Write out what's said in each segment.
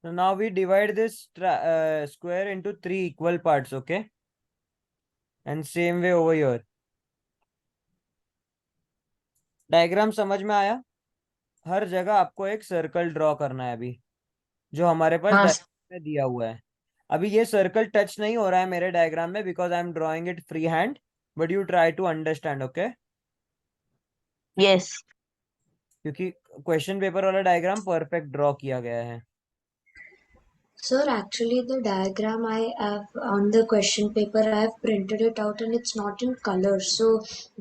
So now we divide this square into 3 equal parts, okay? And same way over here. Diagram समझ में आया? हर जगह आपको एक सर्कल ड्रॉ करना है अभी, जो हमारे पास हाँ डायग्राम में दिया हुआ है। अभी ये सर्कल टच नहीं हो रहा है मेरे डायग्राम में because I am drawing it free hand, but you try to understand, okay? Yes क्योंकि क्वेश्चन पेपर वाला डायग्राम परफेक्ट ड्रॉ किया गया है। Sir, actually the diagram I have on the question paper, I have printed it out and it's not in color. So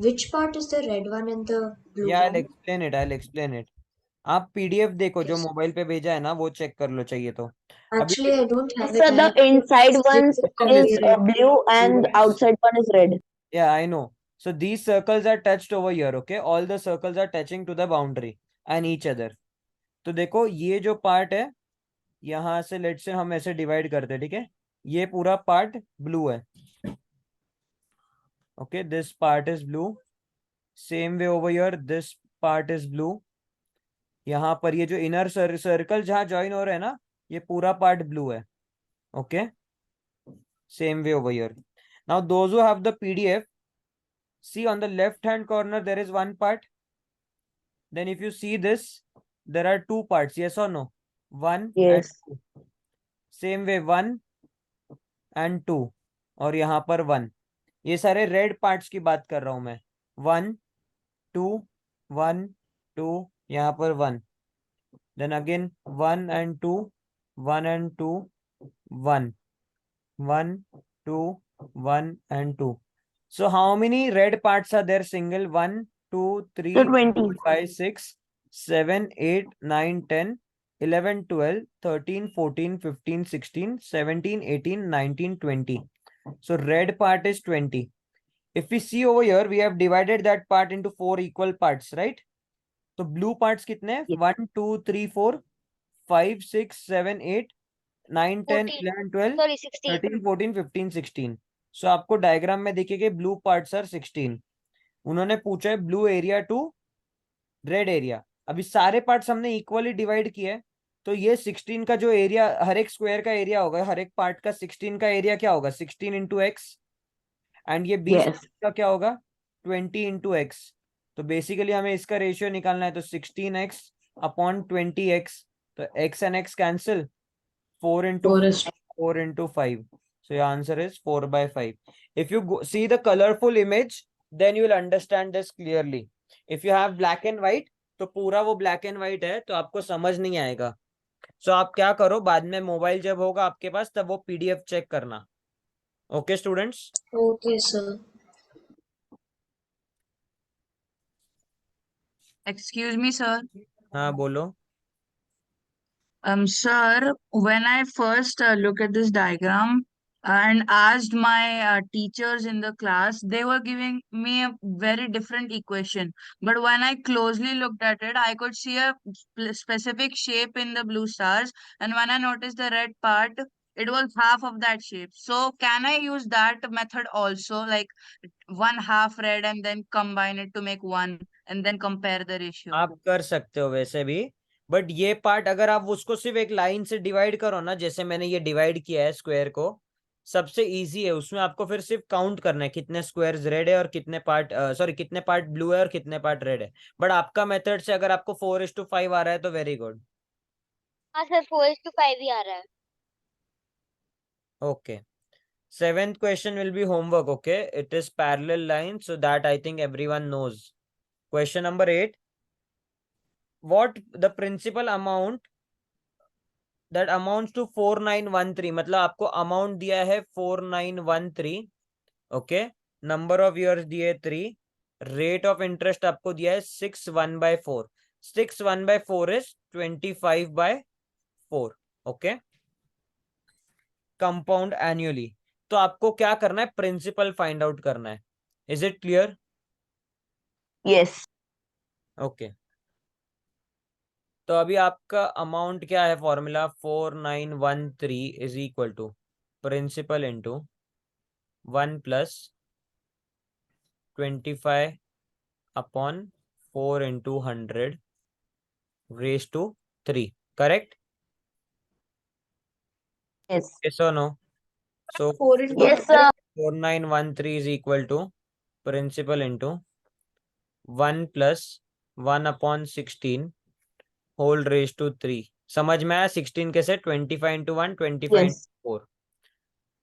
which part is the red one and the blue या one? I explain it. आप PDF देखो, जो Yes. Mobile पे भेजा है ना, वो check कर लो चाहिए तो। अभी Actually, I don't have it. Sir, I the have inside ones is clear it. Blue and outside one is red. yeah, I know. So these circles are touched over here, okay? All the circles are touching to the boundary and each other. तो देखो ये जो part है, यहाँ से late से हम ऐसे डिवाइड करते हैं, ठीक है? ये पूरा पार्ट ब्लू है, okay? This part is blue. Same way over here, this part is blue. यहाँ पर ये जो इनर सर्कल जहाँ ज्वाइन हो रहे हैं ना, ये पूरा पार्ट ब्लू है, okay? Same way over here. Now those who have the PDF, see on the left hand corner there is one part. Then if you see this, there are two parts, yes or no? One and yes. two. Same way, one and two. और यहाँ पर one. ये सारे red parts की बात कर रहा हूं मैं। वन टू, वन टू, यहाँ पर one. Then again one and two, one and two, one, one, two, one and two. So how many red parts are there? Single? 1, 2, 3, तो 20. 4, 5, 6, 7, 8, 9, 10, 11, 12, 13, 14, 15, 16, 17, 18, 19, 20. So red part is 20. If we see over here, we have divided that part into 4 equal parts, right? So blue parts कितने? 1, 2, 3, 4, 5, 6, 7, 8, 9, 10, 14, 11, 12, sorry, 16. 13, 14, 15, 16. सो आपको diagram में देखिए blue parts are 16। उन्होंने पूछा है blue area to red area. अभी सारे parts हमने इक्वली डिवाइड किए हैं, तो ये 16 का जो एरिया, हर एक स्क्वायर का एरिया होगा, हर एक पार्ट का 16 का एरिया क्या होगा? 16 इंटू एक्स। एंड ये 20 यस. का क्या होगा? 20 इंटू एक्स। तो बेसिकली हमें इसका रेशियो निकालना है, तो 16x अपॉन 20x। तो x and x cancel, 4 into 4 is 4 into 5. So your answer is 4 by 5. If you see the colorful image, then you will understand this clearly. If you have black and white, तो पूरा वो black and white है, तो आपको समझ नहीं आएगा। So आप क्या करो, बाद में मोबाइल जब होगा आपके पास, तब वो पीडीएफ चेक करना। Okay students? okay, sir. Excuse me, sir. हाँ बोलो। Sir, when I first look at this diagram and asked my teachers in the class, they were giving me a very different equation. But when I closely looked at it, I could see a specific shape in the blue stars. And when I noticed the red part, it was half of that shape. So can I use that method also, like one half red and then combine it to make one and then compare the ratio? आप कर सकते हो वैसे भी, but ये part अगर आप उसको सिर्फ एक लाइन से डिवाइड करो ना, जैसे मैंने ये डिवाइड किया है स्क्वायर को, सबसे इजी है। उसमें आपको फिर सिर्फ काउंट करना है कितने स्क्वायर्स रेड है और कितने पार्ट सॉरी कितने पार्ट ब्लू है और कितने पार्ट रेड है। बट आपका मेथड से अगर आपको 4:5 आ रहा है तो वेरी गुड। हाँ सर, 4:5 ही आ रहा है। Okay, seventh question will be homework, okay? It is parallel line, so that I think everyone knows. Question number 8, what the principal amount that amounts to 4913। मतलब आपको अमाउंट दिया है 4913, ओके? नंबर ऑफ ईयर्स दिए 3, rate of interest आपको दिया है 6/1/4। 6/1/4 is 25/4, okay? Compound annually. तो आपको क्या करना है? प्रिंसिपल फाइंड आउट करना है। Is it clear? Yes. Okay, तो अभी आपका अमाउंट क्या है? Formula 4913 is equal to principal into 1 plus 25 upon 4 into 100 raised to 3, correct? Yes. Yes or no? So 4 into Yes, sir. 4913 is equal to principal into 1 plus 1 upon 16 whole raised to 3. समझ में आया? 16 कैसे? 25 into 1, 25 Yes. into 4.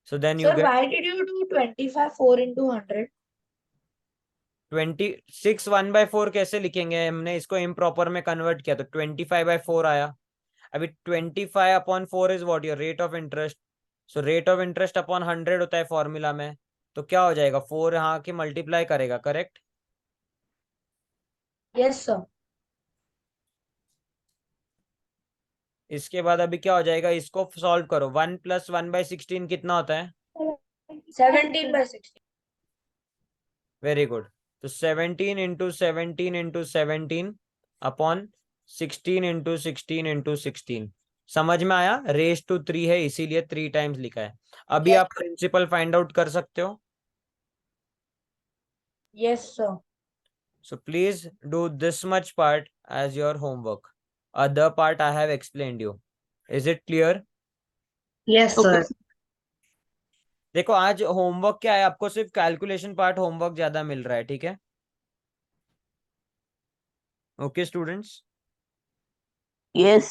So then you Sir, get why did you do 25 4 into 100? 26 1/4 कैसे लिखेंगे? हमने इसको improper में convert किया तो 25/4 आया. अभी 25 upon 4 is what? Your rate of interest. So rate of interest upon 100 होता है फॉर्मूला में. तो क्या हो जाएगा? 4 यहाँ के मल्टीप्लाई करेगा, करेक्ट? Yes, sir. इसके बाद अभी क्या हो जाएगा? इसको सॉल्व करो. 1 plus 1/16 कितना होता है? 17 by 16. Very good. तो 17 into 17 into 17 upon 16 into 16 into 16. समझ में आया? रेज टू 3 है इसीलिए 3 टाइम्स लिखा है. अभी Yes. आप प्रिंसिपल फाइंड आउट कर सकते हो. Yes, sir. So please do this much part as your homework. Other part I have explained you. Is it clear? Yes, Okay. sir. देखो आज होमवर्क क्या है, आपको सिर्फ कैलकुलेशन पार्ट होमवर्क ज्यादा मिल रहा है, ठीक है? Okay students. Yes.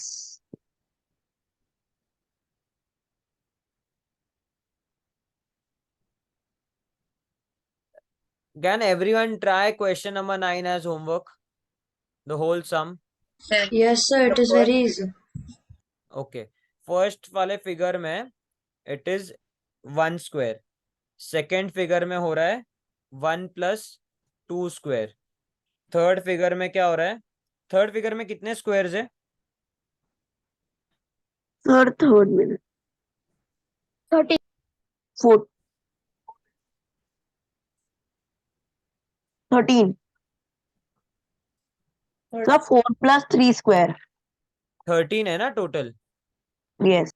Can everyone try question number 9 as homework? The whole sum. Yes, sir. It is very easy. Okay. First वाले फिगर में it is 1 square. Second figure में हो रहा है 1 plus 2 स्क्वायर. थर्ड फिगर में क्या हो रहा है? थर्ड फिगर में कितने स्क्वायर्स है? Third minute. 30. 4. 13. So 4 plus 3 square. 13 है ना टोटल. Yes.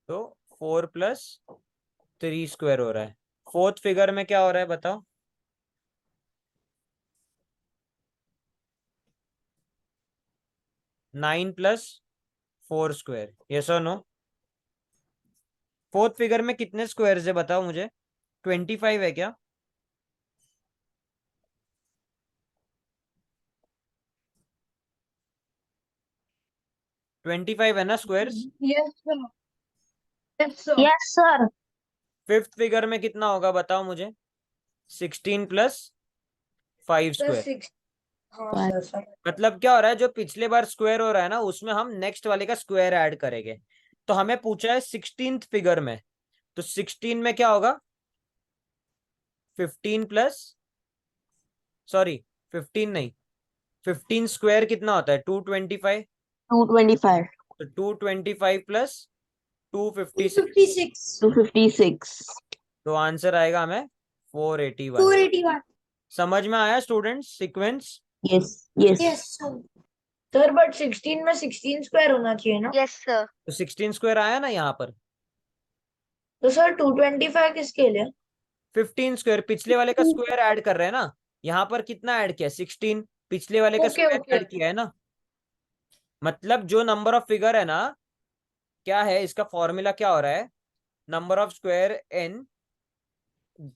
तो 4 plus 3 स्क्वायर हो रहा है. फोर्थ फिगर में क्या हो रहा है बताओ? Nine plus 4 square. यस और नो? फोर्थ फिगर में कितने स्क्वायर्स है बताओ मुझे? 25 है क्या? ट्वेंटी फाइव है ना squares? Yes, sir. Yes, sir. Yes, sir. Fifth figure में कितना होगा बताओ मुझे? 16 plus 5 Sir, स्क्वायर. 6. हाँ, sir, sir. मतलब क्या हो रहा है, जो पिछले बार स्क्वायर हो रहा है ना उसमें हम नेक्स्ट वाले का स्क्वायर ऐड करेंगे. तो हमें पूछा है 16th फिगर में, तो 16 में क्या होगा? 15 प्लस, सॉरी 15 नहीं, 15 स्क्वायर कितना होता है? 225. 225. तो 225 प्लस 256. 256. 256. तो आंसर आएगा हमें 481. 481. समझ में आया students sequence? Yes. Yes. Yes, sir. Sir, but 16 में 16 स्क्वायर होना चाहिए ना? Yes, sir. तो 16 स्क्वायर आया ना यहाँ पर. तो सर 225 किसके लिए? 15 स्क्वायर पिछले वाले का स्क्वायर ऐड कर रहे हैं ना. यहाँ पर कितना ऐड किया? 16. पिछले वाले का Okay, स्क्वायर okay. ऐड किया है ना. मतलब जो नंबर ऑफ फिगर है ना, क्या है इसका फॉर्मूला, क्या हो रहा है? Number of square n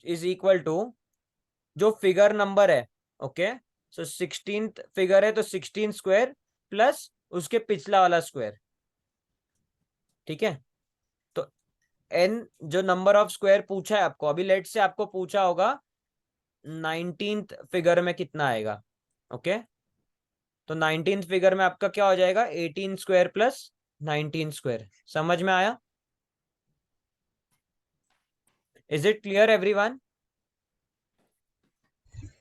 is equal to जो फिगर नंबर है. ओके. सो 16th फिगर है तो 16 स्क्वायर प्लस उसके पिछला वाला स्क्वायर. ठीक है. तो n जो नंबर ऑफ स्क्वायर पूछा है आपको, अभी लेट से आपको पूछा होगा 19th फिगर में कितना आएगा. ओके. तो 19th फिगर में आपका क्या हो जाएगा? 18 स्क्वायर प्लस 19 स्क्वायर. समझ में आया? Is it clear everyone?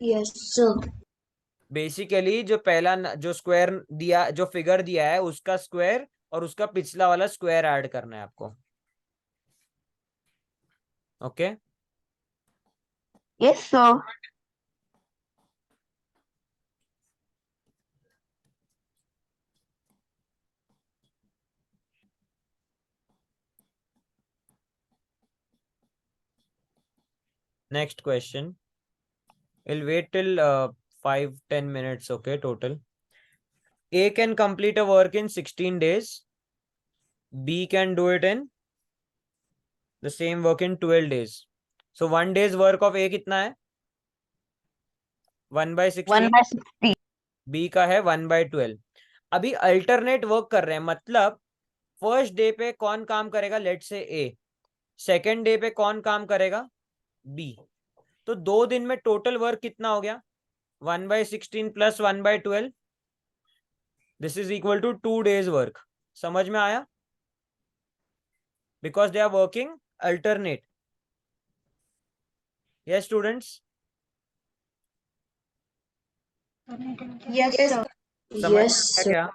Yes, sir. Basically जो पहला जो स्क्वायर दिया, जो फिगर दिया है उसका स्क्वायर और उसका पिछला वाला स्क्वायर ऐड करना है आपको. Okay. Yes, sir. Next question. We'll wait till 5-10 minutes, okay, total. A can complete a work in 16 days. B can do it in the same work in 12 days. So 1 day's work of A कितना है? 1/16. 1/60. B का है 1/12. अभी alternate work कर रहे हैं, मतलब first day पे कौन काम करेगा, लेट से A, सेकेंड डे पे कौन काम करेगा, B. तो 2 दिन में टोटल वर्क कितना हो गया? 1/16 plus 1/12. This is equal to 2 days work. समझ में आया? Because they are working alternate. Yes students, Yes, sir. समझ में Yes, आया sir. क्या?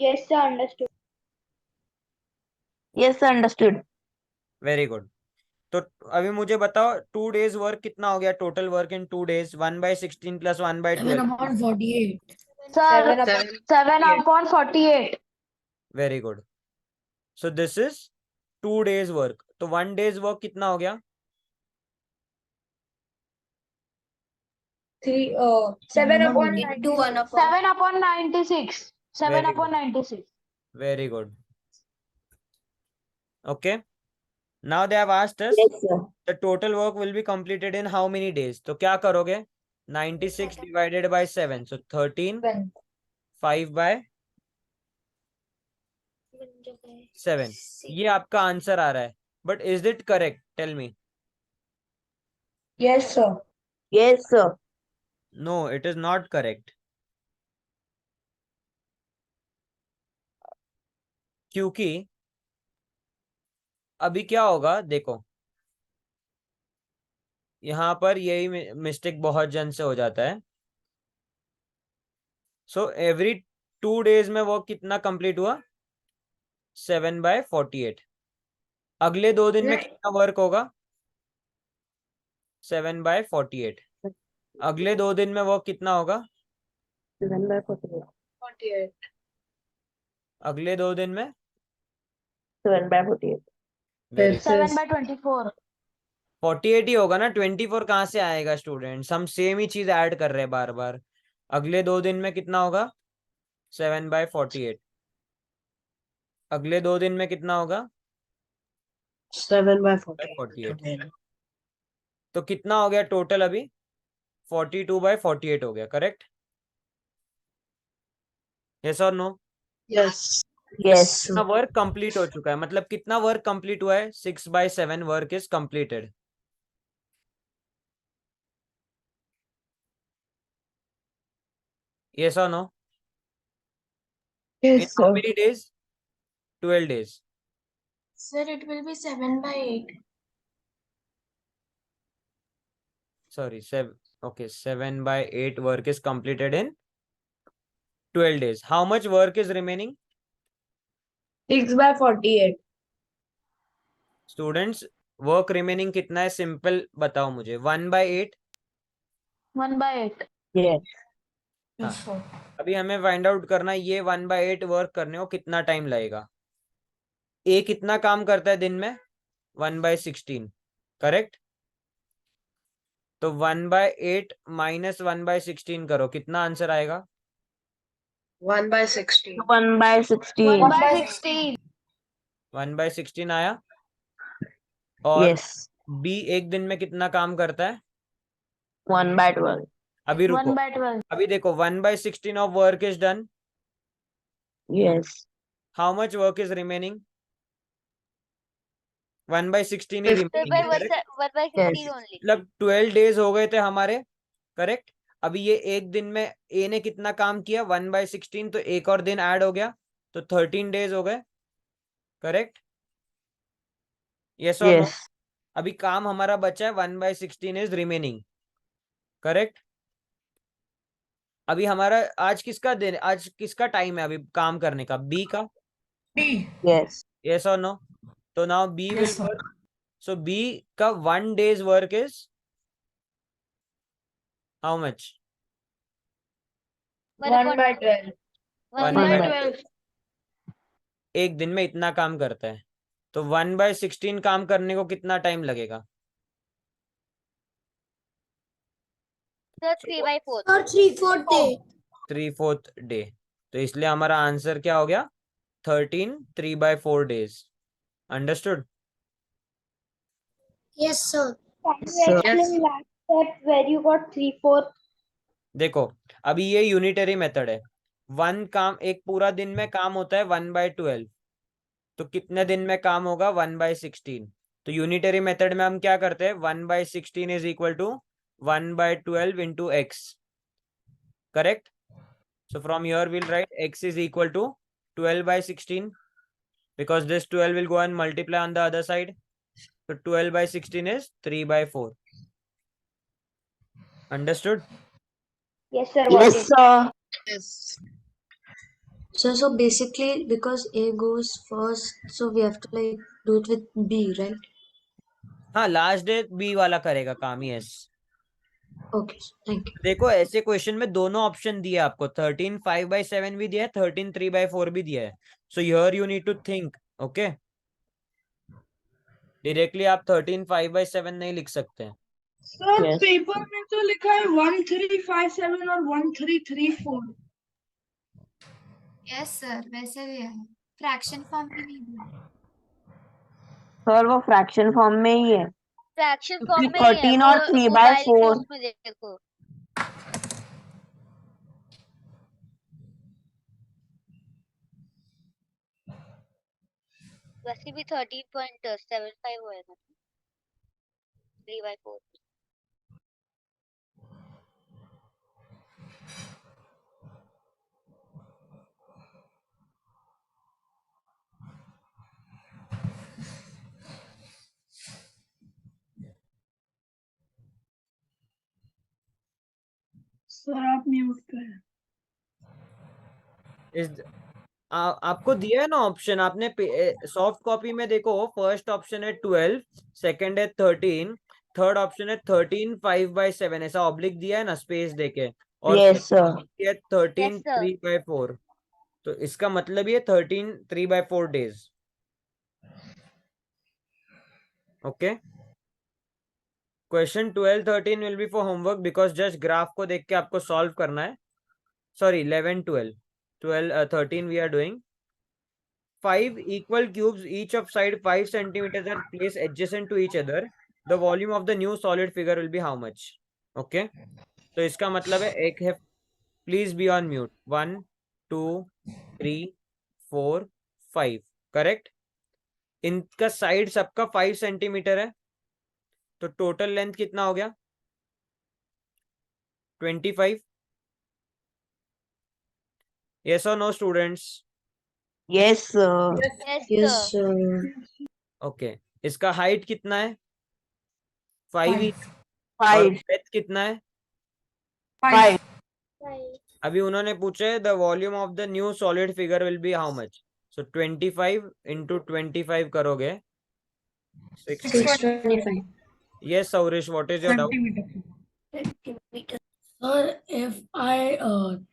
Yes, sir, understood. Yes, sir, understood. Very good. तो अभी मुझे बताओ 2 days वर्क कितना हो गया, total work in 2 days 1/16 plus 1/12. 7/48. Sir, 7/48. Very good. So this is 2 days work. तो 1 day's वर्क कितना हो गया? 7/96. Into 1/. 7/96. Very good. 7/96. Very good. Okay. Now they have asked us Yes, sir. the total work will be completed in how many days. तो क्या करोगे? 96 divided by 7. So 13, 5 by 7. ये आपका answer आ रहा है. But is it correct? Tell me. Yes, sir. Yes, sir. No, it is not correct. क्योंकि अभी क्या होगा देखो, यहाँ पर यही मिस्टेक बहुत जन से हो जाता है. सो एवरी 2 days में वो कितना कंप्लीट हुआ? 7/48. अगले 2 दिन में नहीं. कितना वर्क होगा? 7/48. अगले 2 दिन में वर्क कितना होगा? 7/48. 48. अगले 2 दिन में 7/48. Very Yes. 7/24. 48 ही होगा ना, 24 कहाँ से आएगा स्टूडेंट्स? हम सेम ही चीज ऐड कर रहे हैं बार बार. अगले 2 दिन में कितना होगा? 7/48. अगले 2 दिन में कितना होगा? 7/48. तो कितना हो गया टोटल अभी? 42/48 हो गया. करेक्ट? यस और नो? Yes. Yes. कितना वर्क कंप्लीट हो चुका है, मतलब कितना वर्क कंप्लीट हुआ है? 6/7 work is completed. Yes or no? In Yes, how sir. many days? 12 days. Sir, it will be 7/8. Sorry, 7. Okay, 7/8 work is completed in 12 days. How much work is remaining? 6/48. Students, work remaining कितना है? Simple बताओ मुझे. 1/8. 1/8. Yes. हाँ. अभी हमें find out करना है ये 1/8 वर्क करने को कितना टाइम लगेगा. ए कितना काम करता है दिन में? 1/16. करेक्ट? तो 1/8 माइनस 1/16 करो, कितना आंसर आएगा? 1/16. 1/16. 1/16. 1/16 आया. और Yes. बी एक दिन में कितना काम करता है? 1/12. अभी रुको, 1/12. अभी देखो 1/16 of work is done. Yes. How much work is remaining? 1/16 he remaining है. करेक्ट? 1/16 Yes. only. मतलब 12 days हो गए थे हमारे. करेक्ट? अभी ये एक दिन में ए ने कितना काम किया? 1/16. तो एक और दिन ऐड हो गया तो 13 days हो गए. करेक्ट? यस और नो? Yes. अभी काम हमारा बचा है 1/16 इज रिमेनिंग. करेक्ट? अभी हमारा आज किसका दिन, आज किसका टाइम है अभी काम करने का? बी का. B. Yes. यस और नो? तो now B will Yes, sir. Work. So B का 1 day's work is how much? 1/12. 1/12. एक दिन में इतना काम करता है. तो 1/16 काम करने को कितना टाइम लगेगा? Sir, 3/4. Or 3/4 day. 3/4 डे। तो इसलिए हमारा आंसर क्या हो गया? 13 3/4 days। Understood? Yes, sir. Yes. Where you got 3/4. देखो अभी ये यूनिटरी मेथड है। एक पूरा दिन में काम होता है 1/12। तो कितने दिन में काम होगा? 1/16। तो यूनिटरी मेथड में हम क्या करते हैं? 1/16 is equal to 1/12 into X. Correct? So from here we'll write x is equal to 12/16 because this 12 will go and multiply on the other side. So 12/16 is 3/4. Understood? Yes, sir. Yes, sir. So basically, because A goes first, so we have to like do it with B, right? हाँ, last day B वाला करेगा काम। Yes. Okay, thank you. देखो ऐसे question में दोनों option दिए आपको। 13 5/7 भी दिया है, 13 3/4 भी दिया है। So here you need to think. Okay, directly आप 13 5/7 नहीं लिख सकते। Sir Yes. पेपर में तो लिखा है 1357 और 1334। यस सर, वैसे भी है, फ्रैक्शन फॉर्म में नहीं दिया। सर वो फ्रैक्शन फॉर्म में ही है। फ्रैक्शन फॉर्म में ही है 13 वो। और 3/4। मोबाइल के उसमें देखो। वैसे भी 13.75 होएगा 3/4। सर आप म्यूट पे हैं। आपको दिया है ना ऑप्शन। आपने सॉफ्ट कॉपी में देखो, फर्स्ट ऑप्शन है 12, सेकंड है 13, थर्ड ऑप्शन है 13 5/7। ऐसा ऑब्लिक दिया है ना, स्पेस देके। और Yes, sir. 13 Yes, sir. 3/4। तो इसका मतलब ये 13 3/4 days. Okay, question 12 13 will be for homework because just graph को देख के आपको सॉल्व करना है। Sorry 11 12 13 we are doing. 5 equal cubes, each of side 5 centimeters are placed adjacent to each other. The volume of the new solid figure will be how much? Okay, तो इसका मतलब है एक है। Please be on mute. 1 2 3 4 5। Correct? इनका side सबका 5 centimetre है। तो टोटल लेंथ कितना हो गया? 25। yes or no students? Yes, sir. Yes, Yes, sir. Okay, इसका हाइट कितना है? 5 ही। और 5. ब्रेथ कितना है? 5. अभी उन्होंने पूछे the volume of the new solid figure will be how much. So 25 into 25 करोगे 625. Yes Souresh, what is your doubt? Sir, if I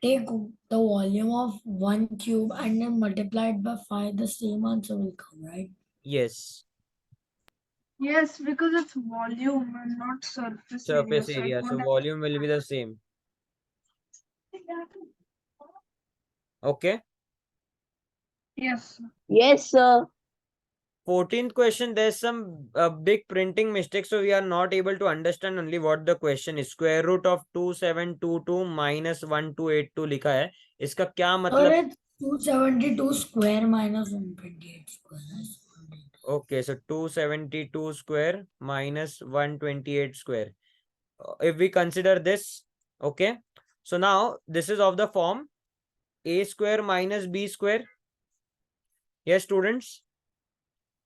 take the volume of 1 cube and then multiply it by 5, the same answer will come, right? Yes, Yes, because it's volume and not surface surface area. Area, so volume will be the same. Okay, Yes. Yes, sir. 14th question, there's some big printing mistake, so we are not able to understand only what the question is. Square root of 2722 minus 1282 लिखा है, इसका क्या Sir, मतलब? it's 272 square minus 128 square. Okay, so 272 square minus 128 square. If we consider this, okay, so now this is of the form a square minus b square. Yes, students?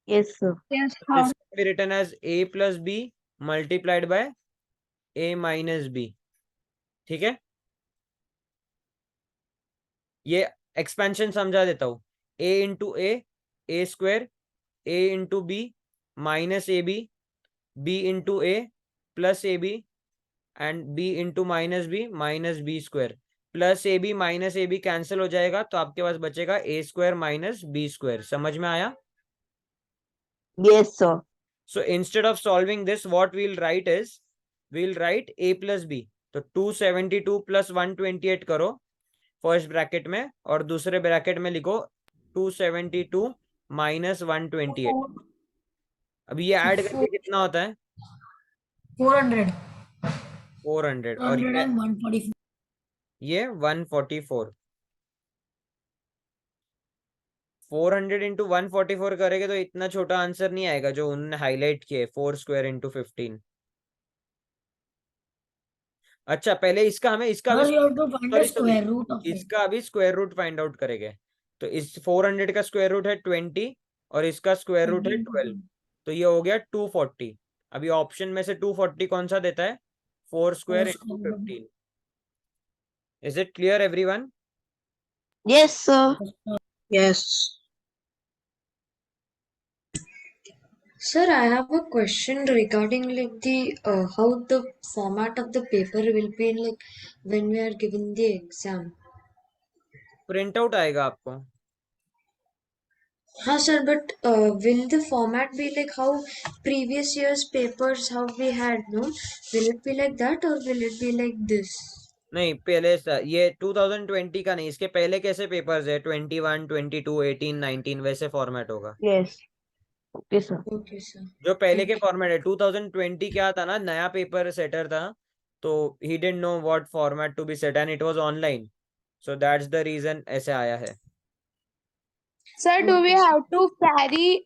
Yes, sir. Yes. This can be written as a plus b multiplied by a minus b. ठीक है, ये expansion समझा देता हूं। a into a square, a into b minus A b into a plus A B and b into minus B square. Plus A B minus A B cancel हो जाएगा, तो आपके पास बचेगा a square minus B square. समझ में आया? Yes, sir. So instead of solving this, what we'll write is, we'll write a plus b. तो 272 प्लस 128 करो फर्स्ट ब्रैकेट में, और दूसरे ब्रैकेट में लिखो 272 माइनस 128। अभी ये ऐड करके कितना होता है? 400. 400। और 400 ये and 144. ये 144। 400 इंटू 144 करेंगे तो इतना छोटा आंसर नहीं आएगा जो उन्होंने हाईलाइट किए, 4 स्क्वायर इंटू 15। अच्छा, पहले इसका हमें इसका Sir, भी you have to find the sorry sorry square root of it. इसका अभी स्क्वायर रूट फाइंड आउट करेंगे। तो इस 400 का स्क्वायर रूट है 20 और इसका स्क्वायर रूट है 12, तो ये हो गया 240। अभी ऑप्शन में से 240 कौन सा देता है? 4 square into 15। Is it clear everyone? Yes, sir. Yes. Sir, I have a question regarding like the how the format of the paper will be like when we are giving the exam. Print out आएगा आपको। हाँ sir, but will the format be like how previous year's papers how we had, no? Will it be like that or will it be like this? नहीं, पहले ये 2020 का नहीं, इसके पहले कैसे पेपर्स है? 21, 22, 18, 19 वैसे फॉर्मेट होगा। Yes. Okay, sir. Okay, sir. जो पहले के Thank you. फॉर्मेट है, 2020 क्या था ना, नया पेपर सेटर था, तो he didn't know what format to be set and it was online, so that's the reason ऐसे आया है। Sir, do we Okay, sir. have to carry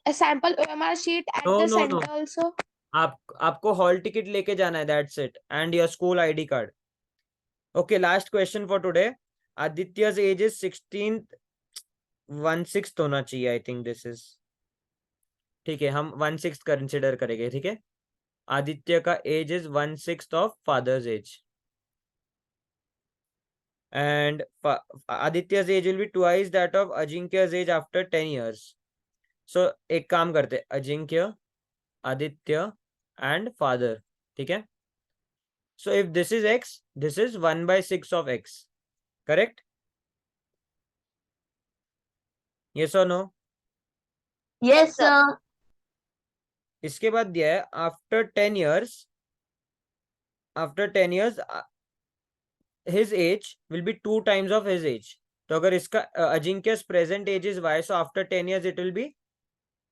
a sample OMR sheet at no the no no, center also? आपको hall ticket लेके जाना है, that's it, and your school ID card. Okay, last question for today. आदित्य's age is 16th, 1/6 होना चाहिए, I think this is ठीक है, हम 1/6 कंसिडर करेंगे, ठीक है। आदित्य का age is 1/6 of father's age, and Aditya's age will be twice that of Ajinkya's age after 10 years. So एक काम करते हैं, अजिंक्य, आदित्य and father, ठीक है। So if this is x, this is 1/6 of x, correct? Yes or no? Yes, sir. इसके बाद दिया है after 10 years, his age will be 2 times of his age. तो अगर इसका अजिंक्य's present age is y, so after 10 years it will be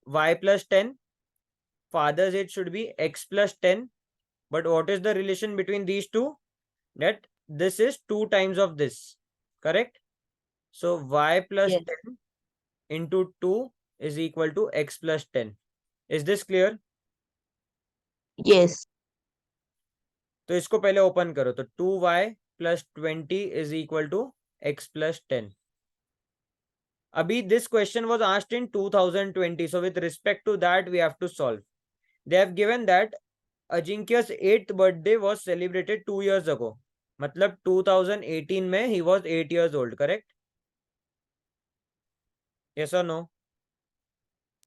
y plus 10. Father's age should be x plus 10. But what is the relation between these two? That this is 2 times of this, correct? So y plus Yes. 10 into 2 is equal to x plus 10. Is this clear? Yes. तो इसको पहले open करो, तो 2y plus 20 is equal to x plus 10. अभी this question was asked in 2020, so with respect to that we have to solve. They have given that Ajinkya's 8th birthday was celebrated 2 years ago. मतलब 2018 में he was 8 years old, correct? Yes or no?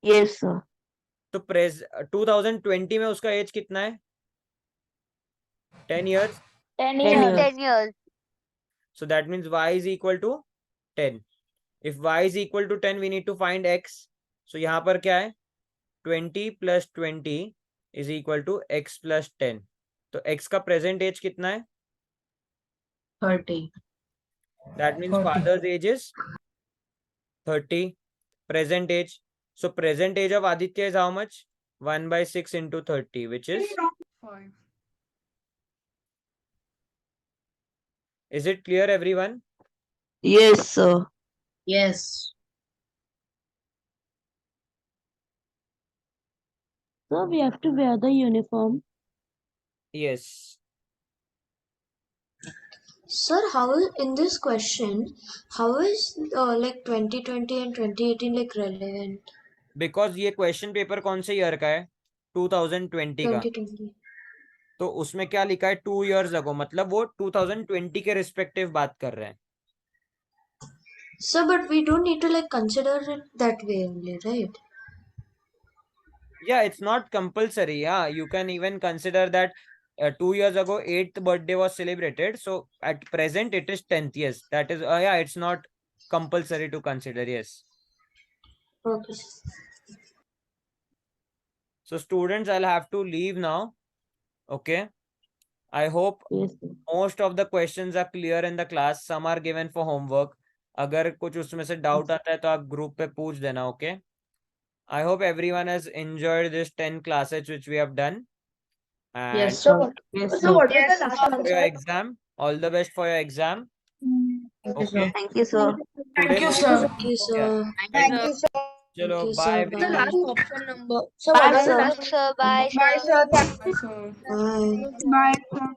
Yes, sir. तो 2020 में उसका as कितना है? 10 years. 10 10 years. years. 10 years. So that means y is equal to 10. If y is equal to 10, we need to find x. So यहाँ पर क्या है? 20 plus 20 is equal to x plus 10. तो x का present age कितना है? 30. That means 40. father's age is 30. Present age. So present age of Aditya is how much? 1/6 into 30, which is? 5. Is it clear, everyone? Yes, sir. Yes. So we have to wear the uniform. Yes. Sir, how in this question, how is like 2020 and 2018 like relevant? Because ये question paper कौन से year का है? 2020 का। 2020. तो उसमें क्या लिखा है? 2 years ago, मतलब वो 2020 के रिस्पेक्टिव बात कर रहे हैं। Sir, but we don't need to like consider it that way only, right? Yeah, it's not compulsory. Yeah, you can even consider that 2 years ago 8th birthday was celebrated, so at present it is 10th. Yes, that is yeah, it's not compulsory to consider. Yes. Okay. So students, I'll have to leave now. Okay. I hope Yes, sir. most of the questions are clear in the class. Some are given for homework. अगर कुछ उसमें से doubt आता है तो आप group पे पूछ देना, okay? I hope everyone has enjoyed this 10 classes which we have done. And Yes, sir. Yes, sir. What is the last for your exam, all the best for your exam. Thank you, Okay. Thank you, sir. Thank you, Today's- sir. Thank you, sir. Thank you, sir. Chalo, Thank you, bye sir. everyone. Last option number. So Bye, what was the sir. last Sir, bye, Bye, sir. sir. Thank you, sir. Bye. Bye, sir.